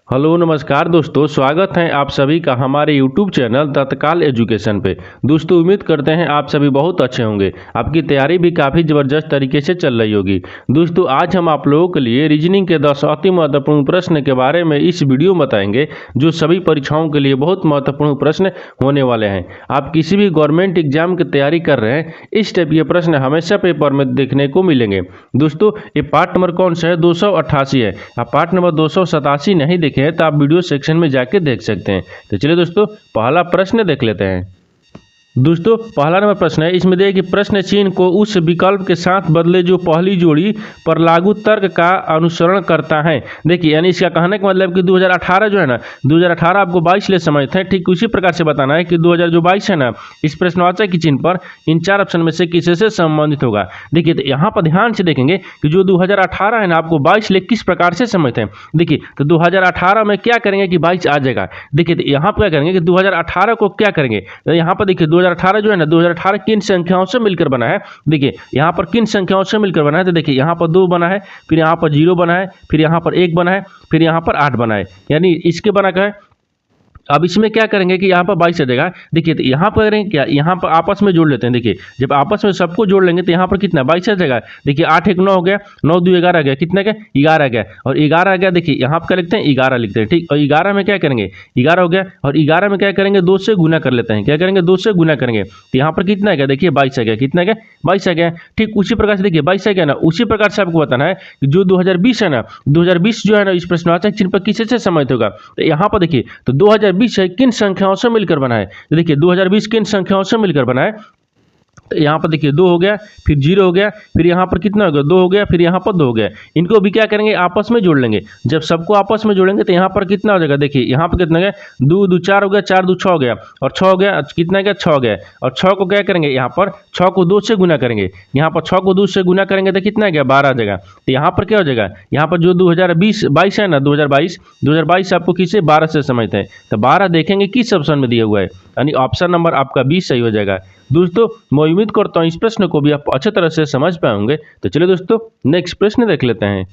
Hello नमस्कार दोस्तों, स्वागत है आप सभी का हमारे YouTube चैनल तत्काल एजुकेशन पे। दोस्तों उम्मीद करते हैं आप सभी बहुत अच्छे होंगे। आपकी तैयारी भी काफ़ी ज़बरदस्त तरीके से चल रही होगी। दोस्तों आज हम आप लोगों के लिए रीजनिंग के 10 अति महत्वपूर्ण प्रश्न के बारे में इस वीडियो में बताएंगे, जो सभी परीक्षाओं के लिए बहुत महत्वपूर्ण प्रश्न होने वाले हैं। आप किसी भी गवर्नमेंट एग्जाम की तैयारी कर रहे हैं, इस टाइप के प्रश्न हमेशा पेपर में देखने को मिलेंगे। दोस्तों ये पार्ट नंबर कौन सा है? 288 है। आप पार्ट नंबर 287 नहीं देखें तो आप वीडियो सेक्शन में जाके देख सकते हैं। तो चलिए दोस्तों पहला प्रश्न देख लेते हैं। दोस्तों पहला नंबर प्रश्न है, इसमें देखिए कि प्रश्न चिन्ह को उस विकल्प के साथ बदले जो पहली जोड़ी पर लागू तर्क का अनुसरण करता है। देखिए यानी इसका कहने का मतलब कि 2018 जो है ना, 2018 आपको 22 ले समझते हैं, ठीक उसी प्रकार से बताना है कि 2022 है ना, इस प्रश्नवाचक की चिन्ह पर इन चार ऑप्शन में से किसी से संबंधित होगा। देखिए तो यहाँ पर ध्यान से देखेंगे कि जो 2018 है ना, आपको 22 ले किस प्रकार से समझते हैं। देखिए तो 2018 में क्या करेंगे कि 22 आ जाएगा। देखिए तो यहाँ पर क्या करेंगे कि 2018 को क्या करेंगे, तो यहाँ पर देखिए 2018 जो है ना, 2018 किन संख्याओं से मिलकर बना है। देखिए यहाँ पर किन संख्याओं से मिलकर बना है, तो देखिए यहाँ पर 2 बना है, फिर यहाँ पर 0 बना है, फिर यहाँ पर 1 बना है, फिर यहाँ पर 8 बना है, यानी इसके बना क्या है। अब इसमें क्या करेंगे कि यहाँ पर 22 आ जाएगा। देखिए तो यहाँ पर करेंगे क्या, यहाँ पर आपस में जोड़ लेते हैं। देखिए जब आपस में सबको जोड़ लेंगे तो यहाँ पर कितना 22 आ जाएगा। देखिए 8 1 9 हो गया, 9 2 11 आ गया, कितना क्या 11 आ गया, और 11 आ गया। देखिए यहाँ पर क्या लिखते हैं 11 लिखते हैं, ठीक। और 11 में क्या करेंगे 11 हो गया, और 11 में क्या करेंगे 2 से गुना कर लेते हैं। क्या करेंगे 2 से गुना करेंगे तो यहाँ पर कितना आ गया, देखिए 22 आ गया, कितना गया 22 आ गया। ठीक उसी प्रकार से देखिए 22 आ गया ना, उसी प्रकार से आपको बताना है कि जो 2020 है ना, 2020 जो है ना, इस प्रश्नवाचक चिन्ह पर किससे संबंधित होगा। तो यहाँ पर देखिए तो 2020 है किन संख्याओं से मिलकर बना है। तो देखिए 2020 किन संख्याओं से मिलकर बना है, तो यहाँ पर देखिए 2 हो गया, फिर 0 हो गया, फिर यहाँ पर कितना हो गया 2 हो गया, फिर यहाँ पर 2 हो गया। इनको भी क्या करेंगे आपस में जोड़ लेंगे। जब सबको आपस में जोड़ेंगे तो यहाँ पर कितना हो जाएगा, देखिए यहाँ पर कितना गया 2 2 4 हो गया, 4 2 6 हो गया, और 6 हो गया, कितना गया 6 हो गया। और 6 को क्या करेंगे, यहाँ पर 6 को 2 से गुना करेंगे। यहाँ पर 6 को 2 से गुना करेंगे तो कितना गया 12 आ जाएगा। तो यहाँ पर क्या हो जाएगा, यहाँ पर जो 2022 है ना, 2022 आपको किससे 12 से समझते हैं, तो 12 देखेंगे किस ऑप्शन में दिया हुआ है, यानी ऑप्शन नंबर आपका 20 सही हो जाएगा। दोस्तों मैं उम्मीद करता हूँ इस प्रश्न को भी आप अच्छी तरह से समझ पाए होंगे। तो चलिए दोस्तों नेक्स्ट प्रश्न देख लेते हैं।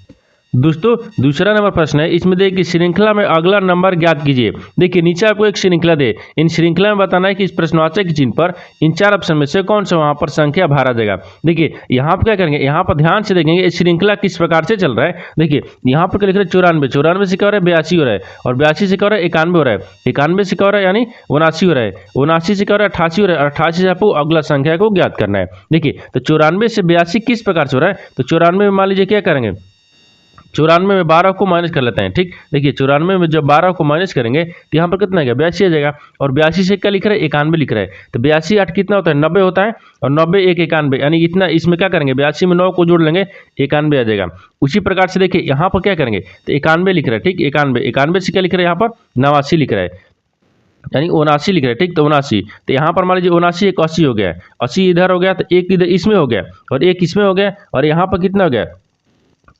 दोस्तों दूसरा नंबर प्रश्न है, इसमें देखिए श्रृंखला में अगला नंबर ज्ञात कीजिए। देखिए नीचे आपको एक श्रृंखला दे, इन श्रृंखला में बताना है कि इस प्रश्नवाचक चिन्ह पर इन चार ऑप्शन में से कौन सा वहां पर संख्या भरा जाएगा। देखिए यहाँ पर क्या करेंगे, यहाँ पर ध्यान से देखेंगे ये श्रृंखला किस प्रकार से चल रहा है। देखिए यहाँ पर क्या लिख रहे हैं 94, 94 से क्या हो रहा है 82 हो रहा है, और 82 से क्या हो रहा है 91 हो रहा है, 91 से क्या हो रहा है यानी 79 हो रहा है, 79 से क्या हो रहा है 88 हो रहा है, और 88 से आपको अगला संख्या को ज्ञात करना है। देखिए तो 94 से 82 किस प्रकार से हो रहा है, तो 94 में मान लीजिए क्या करेंगे, 94 में 12 को माइनस कर लेते हैं, ठीक। देखिए 94 में जब 12 को माइनस करेंगे तो यहाँ पर कितना आ गया 82 आ जाएगा, और 82 से क्या लिख रहा है 91 लिख रहा है। तो 82 8 कितना होता है 90 होता है, और 90 1 91, यानी इतना इसमें क्या करेंगे 82 में 9 को जोड़ लेंगे 91 आ जाएगा। उसी प्रकार से देखिए यहाँ पर क्या करेंगे तो 91 लिख रहा है, ठीक। 91 से क्या लिख रहा है यहाँ पर 89 लिख रहा है, यानी 79 लिख रहा है, ठीक। तो 79, तो यहाँ पर मान लीजिए 79 एक 80 हो गया, 80 इधर हो गया, तो एक इधर इसमें हो गया, और एक इसमें हो गया, और यहाँ पर कितना हो गया,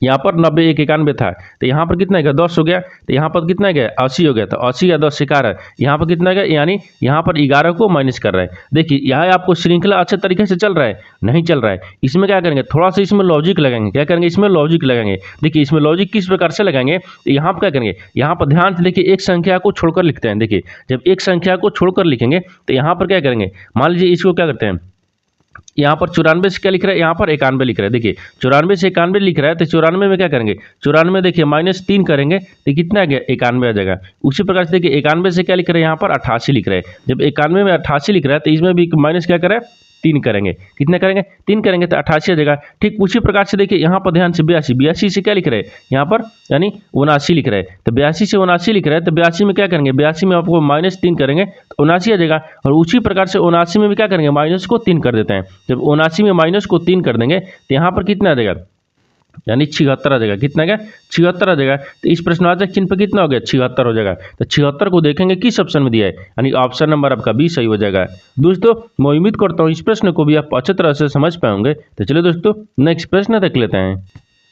यहाँ पर 90 1 91 था, तो यहाँ पर कितना गया 10 हो गया, तो यहाँ पर कितना गया 80 हो गया, तो 80 या 10 11, यहाँ पर कितना गया, यानी यहाँ पर 11 को माइनस कर रहा है। देखिए यहाँ आपको श्रृंखला अच्छे तरीके से चल रहा है, नहीं चल रहा है। इसमें क्या करेंगे थोड़ा सा इसमें लॉजिक लगाएंगे। क्या करेंगे इसमें लॉजिक लगाएंगे। देखिए इसमें लॉजिक किस प्रकार से लगाएंगे, तो यहाँ पर क्या करेंगे, यहाँ पर ध्यान से देखिए एक संख्या को छोड़कर लिखते हैं। देखिए जब एक संख्या को छोड़कर लिखेंगे तो यहाँ पर क्या करेंगे, मान लीजिए इसको क्या करते हैं, यहाँ पर 94 से क्या लिख रहा है, यहाँ पर 91 लिख रहा है। देखिए 94 से 91 लिख रहा है, तो 94 में क्या करेंगे 94 देखिए -3 करेंगे तो कितना आ गया 91 आ जाएगा। उसी प्रकार से देखिए 91 से क्या लिख रहे हैं, यहाँ पर 88 लिख रहे हैं। जब 91 में 88 लिख रहा है तो इसमें भी माइनस क्या करें 3 करेंगे, कितने करेंगे 3 करेंगे तो 88 आ जाएगा। ठीक उसी प्रकार से देखिए यहाँ पर ध्यान से 82 से क्या लिख रहे हैं, यहाँ पर यानी 79 लिख रहे हैं। तो 82 से 79 लिख रहे हैं, तो 82 में क्या करेंगे 82 में आपको -3 करेंगे तो 79 आ जाएगा। और उसी प्रकार से 79 में भी क्या करेंगे माइनस को 3 कर देते हैं। जब 79 में माइनस को 3 कर देंगे तो यहाँ पर कितना आ जाएगा, यानी 76 आ जाएगा। कितना गया 76 आ जाएगा। तो इस प्रश्नवाचक चिन्ह पर कितना हो गया 76 हो जाएगा। तो 76 को देखेंगे किस ऑप्शन में दिया है, यानी ऑप्शन नंबर आपका 20 सही हो जाएगा। दोस्तों मैं उम्मीद करता हूँ इस प्रश्न को भी आप अच्छी तरह से समझ पाएंगे। तो चलिए दोस्तों नेक्स्ट प्रश्न देख लेते हैं।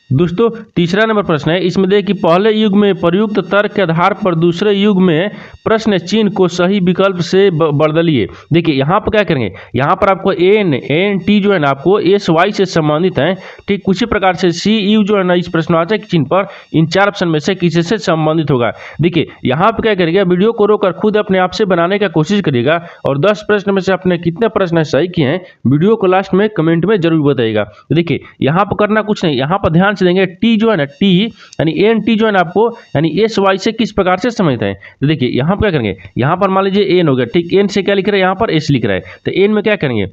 दोस्तों तीसरा नंबर प्रश्न है, इसमें देखिए कि पहले युग में प्रयुक्त तर्क के आधार पर दूसरे युग में प्रश्न चिन्ह को सही विकल्प से बदलिए। देखिए यहाँ पर क्या करेंगे, यहाँ पर आपको एन टी जो है ना आपको एस वाई से संबंधित है, ठीक उसी प्रकार से सी यू जो है ना इस प्रश्नवाचक चिन्ह पर इन 4 ऑप्शन में से किसी से संबंधित होगा। देखिए यहाँ पर क्या करिएगा, वीडियो को रोककर खुद अपने आप से बनाने का कोशिश करिएगा और 10 प्रश्न में से आपने कितने प्रश्न सही किए हैं वीडियो को लास्ट में कमेंट में जरूर बताइएगा। देखिए यहाँ पर करना कुछ नहीं, यहाँ पर ध्यान से देंगे टी जो है ना टी यानी एन टी जो है ना आपको यानी एस वाई से किस प्रकार से समझते हैं। तो देखिए यहाँ पर क्या करेंगे, यहाँ पर मान लीजिए एन हो गया, ठीक एन से क्या लिख रहा है, यहाँ पर एस लिख रहा है, तो एन में क्या करेंगे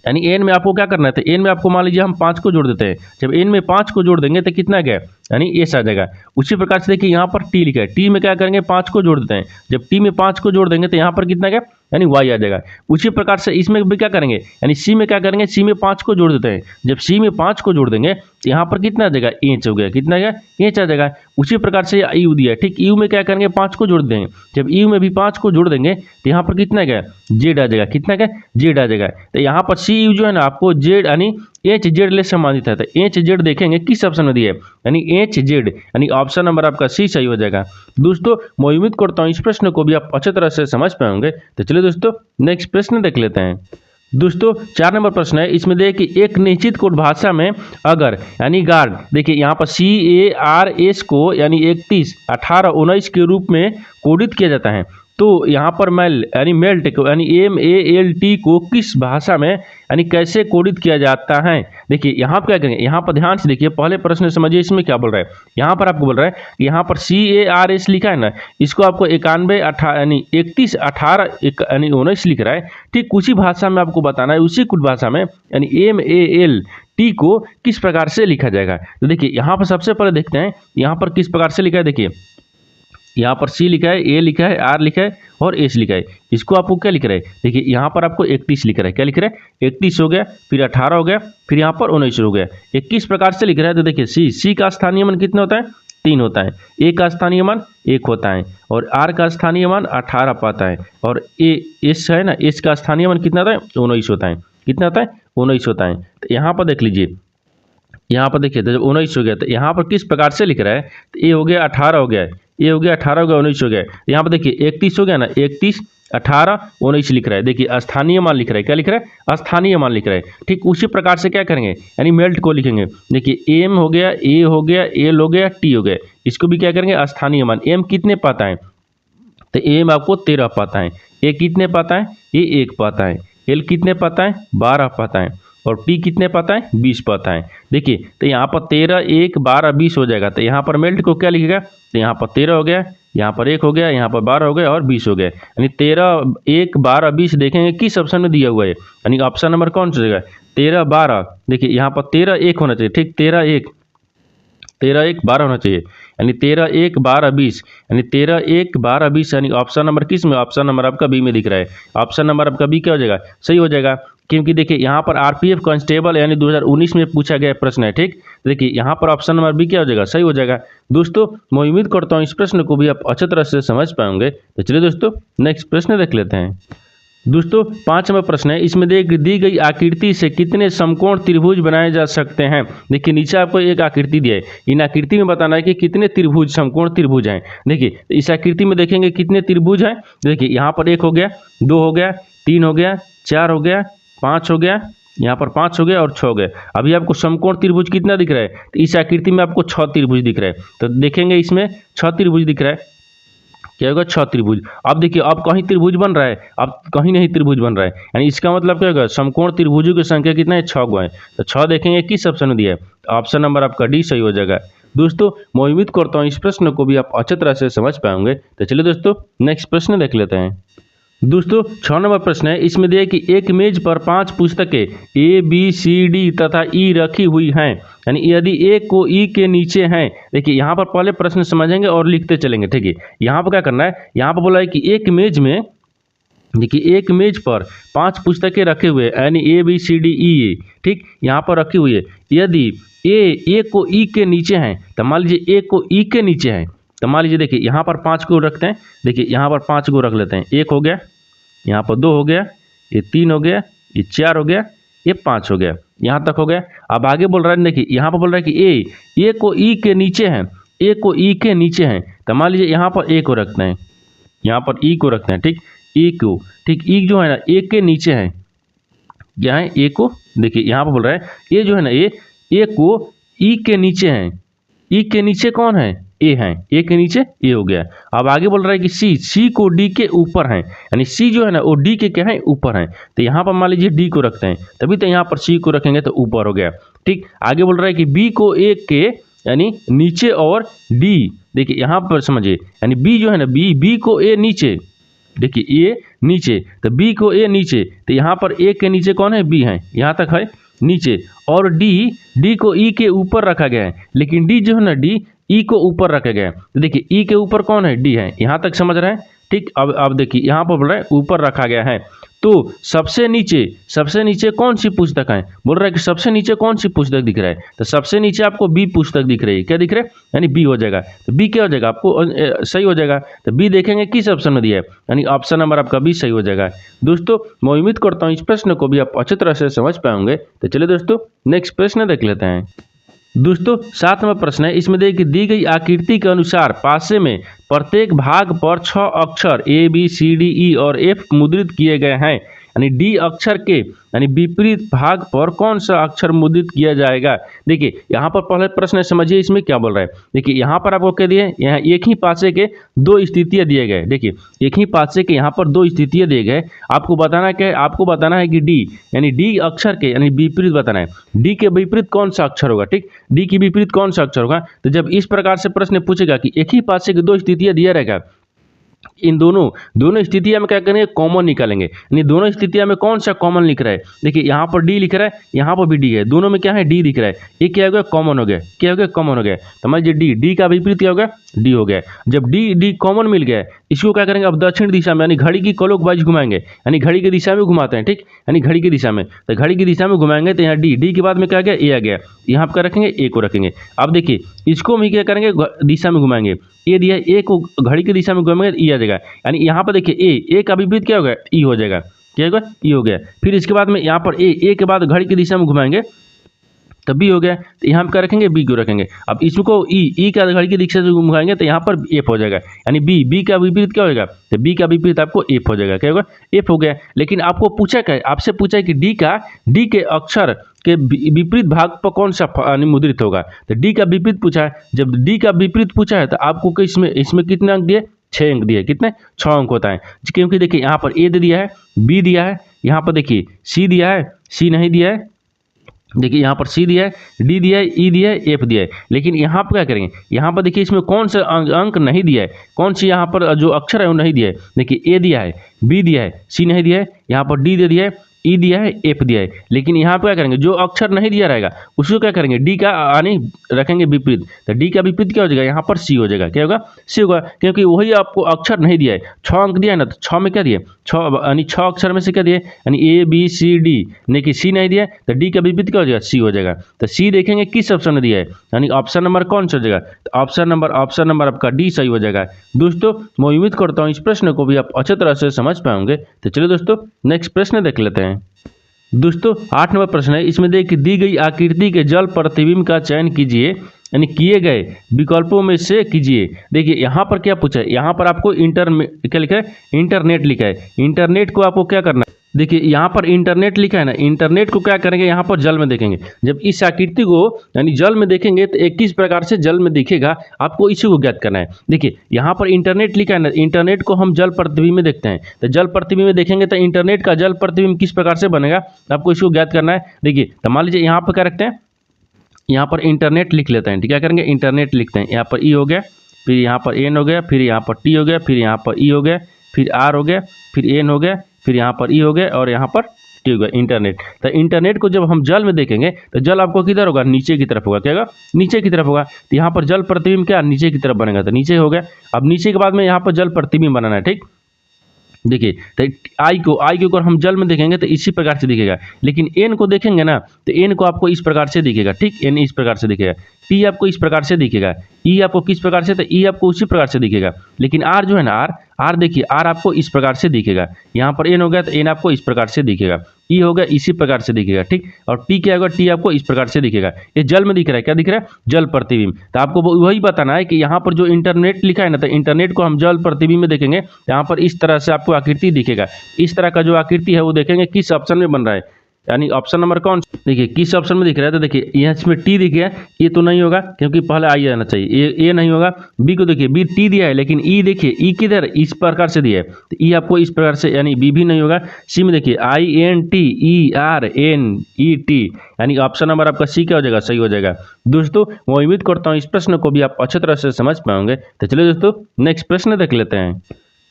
यानी एन में आपको क्या करना है, तो एन में आपको मान लीजिए हम 5 को जोड़ देते हैं, जब एन में 5 को जोड़ देंगे तो कितना गया यानी एस आ जाएगा। उसी प्रकार से देखिए यहाँ पर टी लिखा है, टी में क्या करेंगे 5 को जोड़ देते हैं, जब टी में 5 को जोड़ देंगे तो यहाँ पर कितना गया यानी वाई आ जाएगा। उसी प्रकार से इसमें भी क्या करेंगे यानी सी में क्या करेंगे, सी में 5 को जोड़ देते हैं, जब सी में 5 को जोड़ देंगे तो यहाँ पर कितना आ जाएगा एच हो गया, कितना गया एच आ जाएगा। उसी प्रकार से यू दिया, ठीक यू में क्या करेंगे 5 को जोड़ देंगे, जब यू में भी 5 को जोड़ देंगे तो यहाँ पर कितना गया जेड आ जाएगा, कितना गया जेड आ जाएगा। तो यहाँ पर सी यू जो है ना आपको जेड यानी एच जेड ले संबंधित है, तो एच जेड देखेंगे किस ऑप्शन में दिया है यानी एच जेड यानी ऑप्शन नंबर आपका सी सही हो जाएगा। दोस्तों मैं उम्मीद करता हूँ इस प्रश्न को भी आप अच्छे तरह से समझ पाएंगे। तो चलिए दोस्तों नेक्स्ट प्रश्न देख लेते हैं। दोस्तों 4 नंबर प्रश्न है, इसमें देखिए कि एक निश्चित कोड भाषा में अगर यानी गार्ड, देखिए यहाँ पर CARS को यानी 31, 18, 19 के रूप में कोडित किया जाता है, तो यहाँ पर मेल यानी मेल्ट को यानी MALT को किस भाषा में यानी कैसे कोडित किया जाता है। देखिए यहाँ पर क्या करेंगे, यहाँ पर ध्यान से देखिए पहले प्रश्न समझिए इसमें क्या बोल रहा है। यहाँ पर आपको बोल रहा है कि यहाँ पर CARS लिखा है ना, इसको आपको 91, 18 यानी 31, 18 यानी 19 लिख रहा है, ठीक उसी भाषा में आपको बताना है, उसी कुछ भाषा में यानी MALT को किस प्रकार से लिखा जाएगा। तो देखिए यहाँ पर सबसे पहले देखते हैं यहाँ पर किस प्रकार से लिखा है। देखिए यहाँ पर सी लिखा है, ए लिखा है, आर लिखा है और एस लिखा है, इसको आपको क्या लिख रहा है, देखिए यहाँ पर आपको 31 लिख रहा है, क्या लिख रहा है 31 हो गया, फिर 18 हो गया, फिर यहाँ पर 19 हो गया, 21 प्रकार से लिख रहा है। तो देखिए सी का स्थानीय मान कितना होता है 3 होता है, ए का स्थानीय मान 1 होता है और आर का स्थानीय मान 18 पाता है और एस है ना, एस का स्थानीय मान कितना होता है 19 होता है, कितना होता है 19 होता है। तो यहाँ पर देख लीजिए, यहाँ पर देखिए तो जब 19 हो गया तो यहाँ पर किस प्रकार से लिख रहा है, तो ए हो गया 18 हो गया, ये हो गया 18 हो गया 19 हो गया, यहाँ पर देखिए 31 हो गया ना, 31, 18, 19 लिख रहा है। देखिए स्थानीय मान लिख रहा है, क्या लिख रहा है स्थानीय मान लिख रहा है। ठीक उसी प्रकार से क्या करेंगे यानी मेल्ट को लिखेंगे। देखिए एम हो गया, ए हो गया, एल हो गया, टी हो गया, इसको भी क्या करेंगे स्थानीय मान। एम कितने पाता है, तो एम आपको 13 पाता है, ए कितने पाता है, ये 1 पाता है, एल कितने पाता है 12 पाता है और टी कितने पाता है 20 पाता है। देखिए तो यहाँ पर 13, 1, 12, 20 हो जाएगा, तो यहाँ पर मेल्ट को क्या लिखेगा, तो यहाँ पर 13 हो गया, यहाँ पर 1 हो गया, यहाँ पर 12 हो गया और 20 हो गया, यानी 13, 1, 12, 20 देखेंगे किस ऑप्शन में दिया हुआ है, यानी ऑप्शन नंबर कौन सा जगह 13, 12। देखिए यहाँ पर 13, 1 होना चाहिए, ठीक 13, 1, 12 होना चाहिए, यानी 13, 1, 12, 20, यानी 13, 1, 12, 20 यानी ऑप्शन नंबर किस में, ऑप्शन नंबर आपका बी में दिख रहा है। ऑप्शन नंबर आपका बी क्या हो जाएगा, सही हो जाएगा, क्योंकि देखिए यहाँ पर आरपीएफ कांस्टेबल यानी 2019 में पूछा गया प्रश्न है। ठीक देखिए यहाँ पर ऑप्शन नंबर बी क्या हो जाएगा, सही हो जाएगा। दोस्तों मैं उम्मीद करता हूँ इस प्रश्न को भी आप अच्छे तरह से समझ पाएंगे। तो चलिए दोस्तों नेक्स्ट प्रश्न देख लेते हैं। दोस्तों 5 नंबर प्रश्न है, इसमें दी गई आकृति से कितने समकोण त्रिभुज बनाए जा सकते हैं। देखिए नीचे आपको एक आकृति दिया है, इन आकृति में बताना है कि कितने त्रिभुज समकोण त्रिभुज हैं। देखिए इस आकृति में देखेंगे कितने त्रिभुज हैं। देखिए यहाँ पर 1 हो गया, 2 हो गया, 3 हो गया, 4 हो गया, 5 हो गया, यहाँ पर 5 हो गया और 6 हो गया। अभी आपको समकोण त्रिभुज कितना दिख रहा है, तो इस आकृति में आपको 6 त्रिभुज दिख रहा है। तो देखेंगे इसमें 6 त्रिभुज दिख रहा है, क्या होगा 6 त्रिभुज। अब देखिए अब कहीं त्रिभुज बन रहा है, अब कहीं नहीं त्रिभुज बन रहा है, यानी इसका मतलब क्या होगा समकोण त्रिभुजों की संख्या कितना है 6 गो है। तो 6 देखेंगे किस ऑप्शन में दिया है, तो ऑप्शन नंबर आपका डी सही हो जाएगा। दोस्तों मैं उम्मीद करता हूँ इस प्रश्न को भी आप अच्छे तरह से समझ पाएंगे। तो चलिए दोस्तों नेक्स्ट प्रश्न देख लेते हैं। दोस्तों 6 नंबर प्रश्न है, इसमें दिया कि एक मेज पर 5 पुस्तकें ए बी सी डी तथा ई रखी हुई हैं, यानी यदि ए को ई के नीचे हैं। देखिए यहाँ पर पहले प्रश्न समझेंगे और लिखते चलेंगे। ठीक है यहाँ पर क्या करना है, यहाँ पर बोला है कि एक मेज में, देखिए एक मेज पर 5 पुस्तकें रखे हुए यानी A B C D E, ठीक यहाँ पर रखी हुई है। यदि ए को ई के नीचे हैं, तो मान लीजिए ए को ई के नीचे है, तो मान लीजिए देखिए यहाँ पर 5 को रखते हैं। देखिए यहाँ पर 5 को रख लेते हैं, 1 हो गया, यहाँ पर 2 हो गया, ये 3 हो गया, ये 4 हो गया, ये 5 हो गया। यहाँ तक हो गया। अब आगे बोल रहा है, देखिए यहाँ पर बोल रहा है कि ए को ई के नीचे है, ए को ई के नीचे है, तो मान लीजिए यहाँ पर ए को रखते हैं, यहाँ पर ई को रखते हैं, ठीक, ए को, ठीक, ई जो है ना ए के नीचे है, क्या है ए को, देखिए यहाँ पर बोल रहा है ए जो है ना ए को ई के नीचे है, ई के नीचे कौन है, ए है, ए के नीचे ए हो गया। अब आगे बोल रहा है कि सी को डी के ऊपर है, यानी सी जो है ना वो डी के क्या है, ऊपर है, तो यहाँ पर मान लीजिए डी को रखते हैं, तभी तो यहाँ पर सी को रखेंगे तो ऊपर हो गया, ठीक। आगे बोल रहा है कि बी को ए के यानी नीचे और डी, देखिए यहाँ पर समझिए, यानी बी जो है ना बी को ए नीचे, देखिए ए नीचे तो बी को ए नीचे, तो यहाँ पर ए के नीचे कौन है, बी है, यहाँ तक है नीचे, और डी को ई के ऊपर रखा गया है, लेकिन डी जो है ना डी ई को ऊपर रखा गया है, तो देखिए ई के ऊपर कौन है, डी है, यहाँ तक समझ रहे हैं, ठीक। अब देखिए यहाँ पर बोल रहा है ऊपर रखा गया है, तो सबसे नीचे कौन सी पुस्तक है, बोल रहा है कि सबसे नीचे कौन सी पुस्तक दिख रहा है, तो सबसे नीचे आपको बी पुस्तक दिख रही है, क्या दिख रहा है, यानी बी हो जाएगा, तो बी क्या हो जाएगा आपको सही हो जाएगा, तो बी देखेंगे किस ऑप्शन में दिया है, यानी ऑप्शन नंबर आपका बी सही हो जाएगा। दोस्तों मैं उम्मीद करता हूँ इस प्रश्न को भी आप अच्छी तरह से समझ पाएंगे। तो चलिए दोस्तों नेक्स्ट प्रश्न देख लेते हैं। दोस्तों 7 नंबर प्रश्न है, इसमें देखिए दी गई आकृति के अनुसार पासे में प्रत्येक भाग पर 6 अक्षर A B C D E और एफ मुद्रित किए गए हैं, यानी डी अक्षर के यानी विपरीत भाग पर कौन सा अक्षर मुद्रित किया जाएगा। देखिए यहाँ पर पहले प्रश्न समझिए इसमें क्या बोल रहा है, देखिए यहाँ पर आपको कह दिए, यहाँ एक ही पासे के 2 स्थितियाँ दिए गए, देखिए एक ही पासे के यहाँ पर 2 स्थितियाँ दिए गए, आपको बताना क्या है, आपको बताना है कि डी यानी डी अक्षर के यानी विपरीत बताना है, डी के विपरीत कौन सा अक्षर होगा, ठीक, डी के विपरीत कौन सा अक्षर होगा। तो जब इस प्रकार से प्रश्न पूछेगा कि एक ही पासे की 2 स्थितियाँ दिया रहेगा, इन दोनों स्थितियां में क्या करेंगे, कॉमन निकालेंगे, यानी दोनों स्थितियां में कौन सा कॉमन लिख रहा है, देखिए यहाँ पर डी लिख रहा है, यहाँ पर भी डी है, दोनों में क्या है डी दिख रहा है, ये क्या हो गया, कॉमन हो गया, क्या हो गया, कॉमन हो गया, तो मान लीजिए डी का विपरीत क्या हो गया, डी हो गया। जब डी कॉमन मिल गया, इसको क्या करेंगे, अब दक्षिण दिशा में यानी घड़ी की क्लॉकवाइज घुमाएंगे, यानी घड़ी की दिशा में घुमाते हैं, ठीक, यानी घड़ी की दिशा में, तो घड़ी की दिशा में घुमाएंगे तो यहाँ डी के बाद में क्या गया, ए आ गया, यहाँ पर क्या रखेंगे, ए को रखेंगे। अब देखिए इसको हम क्या करेंगे, दिशा में घुमाएंगे, ए दिया, ए को घड़ी की दिशा में घुमाएंगे ई आ जाएगा, यानी यहाँ पर देखिए ए का विपरीत क्या होगा, ई हो जाएगा, क्या होगा, ई हो गया। फिर इसके बाद में यहाँ पर ए के बाद घड़ी की दिशा में घुमाएंगे तब बी हो गया, तो यहाँ पर क्या रखेंगे, बी को रखेंगे। अब इसको ई का घड़ी की दिशा से घुमाएंगे तो यहाँ पर एफ हो जाएगा, यानी बी का विपरीत क्या होगा, तो बी का विपरीत आपको एफ हो जाएगा, क्या होगा, एफ हो गया। लेकिन आपको पूछा क्या है, आपसे पूछा है कि डी के अक्षर के विपरीत भाग पर कौन सा मुद्रित होगा, तो डी का विपरीत पूछा है। जब डी का विपरीत पूछा है तो आपको इसमें कितने अंक दिए, 6 अंक दिए, कितने 6 अंक होता है, क्योंकि देखिए यहाँ पर ए दे दिया है, बी दिया है, यहाँ पर देखिए सी दिया है, सी नहीं दिया है, देखिए यहाँ पर सी दिया है, डी दिया है, ई दिया है, एफ दिया है, लेकिन यहाँ पर क्या करेंगे, यहाँ पर देखिए इसमें कौन सा अंक नहीं दिया है, कौन सी यहाँ पर जो अक्षर है वो नहीं दिया है, देखिए ए दिया है, बी दिया है, सी नहीं दिया है, यहाँ पर डी दे दिया है, ई दिया है, एफ दिया है, लेकिन यहाँ पर क्या करेंगे, जो अक्षर नहीं दिया रहेगा उसको क्या करेंगे, डी का यानी रखेंगे विपरीत, तो डी का विपरीत क्या हो जाएगा, यहाँ पर सी हो जाएगा, क्या होगा, सी होगा, क्योंकि वही आपको अक्षर नहीं दिया है, 6 अंक दिया है ना, तो 6 में क्या दिए, 6 यानी 6 अक्षर में से क्या दिए, यानी ए बी सी डी, लेकिन सी नहीं दिया तो डी का विपरीत क्या हो जाएगा, सी हो जाएगा। तो सी देखेंगे किस ऑप्शन में दिया है, यानी ऑप्शन नंबर कौन सा हो जाएगा, तो ऑप्शन नंबर आपका डी सही हो जाएगा। दोस्तों मैं उम्मीद करता हूँ इस प्रश्न को भी आप अच्छी तरह से समझ पाएंगे। तो चलिए दोस्तों नेक्स्ट प्रश्न देख लेते हैं। दोस्तों 8 नंबर प्रश्न है, इसमें देखिए दी गई आकृति के जल प्रतिबिंब का चयन कीजिए, यानी किए गए विकल्पों में से कीजिए। देखिए यहाँ पर क्या पूछा है, यहाँ पर आपको क्या लिखा है, इंटरनेट लिखा है, इंटरनेट को आपको क्या करना है, देखिए यहाँ पर इंटरनेट लिखा है ना, इंटरनेट को क्या करेंगे, यहाँ पर जल में देखेंगे। जब इस आकृति को यानी जल में देखेंगे तो एक किस प्रकार से जल में दिखेगा, आपको इसी को ज्ञात करना है। देखिए यहाँ पर इंटरनेट लिखा है ना, इंटरनेट को हम जल प्रतिबिंब में देखते हैं, तो जल प्रतिबिंब में देखेंगे तो इंटरनेट का जल प्रतिबिंब किस प्रकार से बनेगा, आपको इसको ज्ञात करना है। देखिए तो मान लीजिए यहाँ पर क्या रखते हैं, यहाँ पर इंटरनेट लिख लेते हैं, क्या करेंगे, इंटरनेट लिखते हैं, यहाँ पर ई हो गया, फिर यहाँ पर एन हो गया, फिर यहाँ पर टी हो गया, फिर यहाँ पर ई हो गया, फिर आर हो गया, फिर एन हो गया, फिर यहाँ पर ई हो गया और यहाँ पर टी हो गया, इंटरनेट। तो इंटरनेट को जब हम जल में देखेंगे तो जल आपको किधर होगा, नीचे की तरफ होगा, क्या होगा, नीचे की तरफ होगा। तो यहाँ पर जल प्रतिबिंब क्या नीचे की तरफ बनेगा, तो नीचे हो गया। अब नीचे के बाद में यहाँ पर जल प्रतिबिंब बनाना है, ठीक। देखिए तो आई को अगर हम जल में देखेंगे तो इसी प्रकार से दिखेगा, लेकिन एन को देखेंगे ना तो एन को आपको इस प्रकार से दिखेगा, ठीक, एन इस प्रकार से दिखेगा, टी आपको इस प्रकार से दिखेगा, ई आपको किस प्रकार से, तो ई आपको उसी प्रकार से दिखेगा। लेकिन आर जो है ना, आर देखिए आर आपको इस प्रकार से दिखेगा, यहाँ पर एन हो गया तो एन आपको इस प्रकार से दिखेगा, ई हो गया इसी प्रकार से दिखेगा, ठीक। और टी क्या होगा, टी आपको इस प्रकार से दिखेगा। ये जल में दिख रहा है, क्या दिख रहा है, जल प्रतिबिंब। तो आपको वही बताना है कि यहाँ पर जो इंटरनेट लिखा है ना, तो इंटरनेट को हम जल प्रतिबिंब में देखेंगे, यहाँ पर इस तरह से आपको आकृति दिखेगा। इस तरह का जो आकृति है वो देखेंगे किस ऑप्शन में बन रहा है, यानी ऑप्शन नंबर कौन, देखिए किस ऑप्शन में दिख रहा है। तो देखिए यहाँ इसमें टी दिख गया, ये तो नहीं होगा क्योंकि पहले आई आना चाहिए, ए नहीं होगा। बी को देखिए बी टी दिया है, लेकिन ई देखिए ई किधर इस प्रकार से दिया है, तो ई आपको इस प्रकार से, यानी बी भी नहीं होगा। सी में देखिए I N T E R N E T, यानी ऑप्शन नंबर आपका सी क्या हो जाएगा, सही हो जाएगा। दोस्तों मैं उम्मीद करता हूँ इस प्रश्न को भी आप अच्छी तरह से समझ पाओगे। तो चलिए दोस्तों नेक्स्ट प्रश्न देख लेते हैं।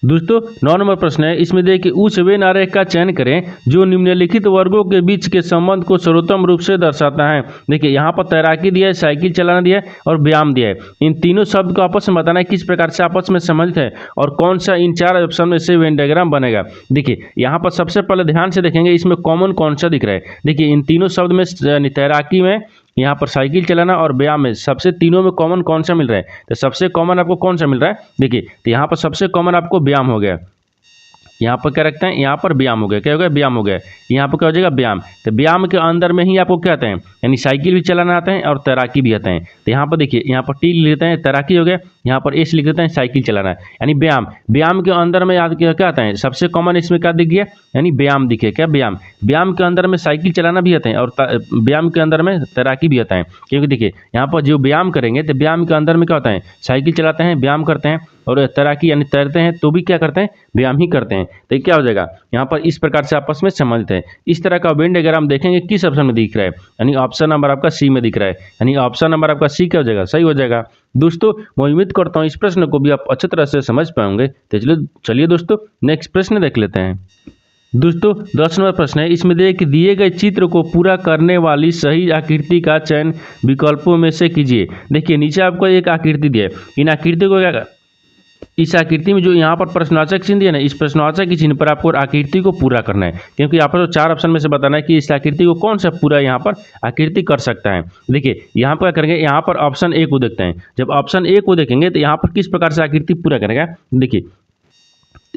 दोस्तों 9 नंबर प्रश्न है, इसमें देखिए उस वेन आरेख का चयन करें जो निम्नलिखित वर्गों के बीच के संबंध को सर्वोत्तम रूप से दर्शाता है। देखिए यहाँ पर तैराकी दिया है, साइकिल चलाना दिया है और व्यायाम दिया है। इन तीनों शब्द को आपस में बताना है किस प्रकार से आपस में संबंधित है और कौन सा इन 4 ऑप्शन में से वेन डायग्राम बनेगा। देखिए यहाँ पर सबसे पहले ध्यान से देखेंगे इसमें कॉमन कौन सा दिख रहा है। देखिए इन तीनों शब्द में तैराकी में, यहाँ पर साइकिल चलाना और व्यायाम में, सबसे तीनों में कॉमन कौन सा मिल रहा है, तो सबसे कॉमन आपको कौन सा मिल रहा है। देखिए तो यहाँ पर सबसे कॉमन आपको व्यायाम हो गया, यहाँ पर क्या रखते हैं, यहाँ पर व्यायाम हो गया, क्या हो गया, व्यायाम हो गया। यहाँ पर क्या हो जाएगा, व्यायाम। तो व्यायाम के अंदर में ही आपको क्या आते हैं, यानी साइकिल भी चलाना आता है और तैराकी भी आते हैं। तो यहाँ पर देखिए यहाँ पर टी लिख लेते हैं, तैराकी हो गया, यहाँ पर एस लिख देते हैं, साइकिल चलाना है, यानी व्यायाम। व्यायाम के अंदर में याद क्या आता है, सबसे कॉमन इसमें क्या दिख गया, यानी व्यायाम दिखे, क्या व्यायाम। व्यायाम के अंदर में साइकिल चलाना भी आता है और व्यायाम के अंदर में तैराकी भी आता है, क्योंकि देखिए यहाँ पर जो व्यायाम करेंगे तो व्यायाम के अंदर में क्या होता है, साइकिल चलाते हैं, व्यायाम करते हैं, और तैराकी यानी तैरते हैं तो भी क्या करते हैं, व्यायाम ही करते हैं। तो क्या हो जाएगा, यहाँ पर इस प्रकार से आपस में संबंधित है। इस तरह का वेन डायग्राम देखेंगे किस ऑप्शन में दिख रहा है, यानी ऑप्शन नंबर आपका सी में दिख रहा है, यानी ऑप्शन नंबर आपका सी क्या हो जाएगा, सही हो जाएगा। दोस्तों मैं उम्मीद करता हूँ इस प्रश्न को भी आप अच्छी तरह से समझ पाएंगे। तो चलिए दोस्तों नेक्स्ट प्रश्न देख लेते हैं। दोस्तों 10 नंबर प्रश्न है, इसमें दिए गए चित्र को पूरा करने वाली सही आकृति का चयन विकल्पों में से कीजिए। देखिए नीचे आपको एक आकृति दिया है, इन आकृति को क्या, इस आकृति में जो यहाँ पर प्रश्नवाचक चिन्ह दिया ना, इस प्रश्नवाचक के चिन्ह पर आपको आकृति को पूरा करना है, क्योंकि यहाँ पर तो 4 ऑप्शन में से बताना है कि इस आकृति को कौन सा पूरा यहाँ पर आकृति कर सकता है। देखिए यहाँ पर क्या करेंगे, यहाँ पर ऑप्शन ए को देखते हैं। जब ऑप्शन ए को देखेंगे तो यहाँ पर किस प्रकार से आकृति पूरा करेगा। देखिए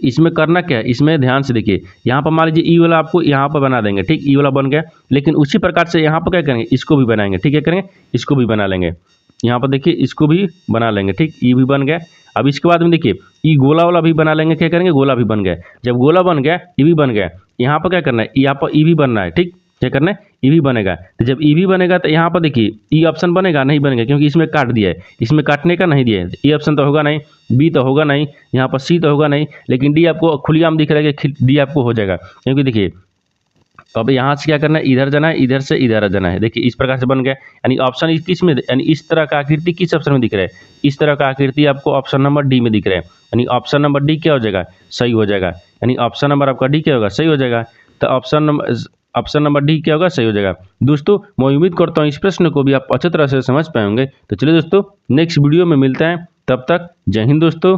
इसमें करना क्या है, इसमें ध्यान से देखिए, यहाँ पर मान लीजिए ई वाला आपको यहाँ पर बना देंगे, ठीक, ई वाला बन गया, लेकिन उसी प्रकार से यहाँ पर क्या करेंगे, इसको भी बनाएंगे, ठीक है, करेंगे इसको भी बना लेंगे। यहाँ पर देखिए इसको भी बना लेंगे, ठीक, ई भी बन गया। अब इसके बाद में देखिए ई गोला वाला भी बना लेंगे, क्या करेंगे, गोला भी बन गया। जब गोला बन गया, ई भी बन गया, यहाँ पर क्या करना है, यहाँ पर ई भी बनना है, ठीक, क्या करना है, ई भी बनेगा। तो जब ई भी बनेगा तो यहाँ पर देखिए ई ऑप्शन बनेगा, नहीं बनेगा, क्योंकि इसमें काट दिया है, इसमें काटने का नहीं दिया है। ई ऑप्शन तो होगा नहीं, बी तो होगा नहीं, यहाँ पर सी तो होगा नहीं, लेकिन डी आपको खुलेआम दिख रहा है कि डी आपको हो जाएगा, क्योंकि देखिए अब यहाँ से क्या करना है, इधर जाना है, इधर से इधर जाना है। देखिए इस प्रकार से बन गया, यानी ऑप्शन किस में, यानी इस तरह का आकृति किस ऑप्शन में दिख रहा है, इस तरह का आकृति आपको ऑप्शन नंबर डी में दिख रहा है, यानी ऑप्शन नंबर डी क्या हो जाएगा, सही हो जाएगा, यानी ऑप्शन नंबर आपका डी क्या होगा, सही हो जाएगा। तो ऑप्शन नंबर डी क्या होगा, सही हो जाएगा। दोस्तों मैं उम्मीद करता हूँ इस प्रश्न को भी आप अच्छी तरह से समझ पाएंगे। तो चलिए दोस्तों नेक्स्ट वीडियो में मिलते हैं, तब तक जय हिंद दोस्तों।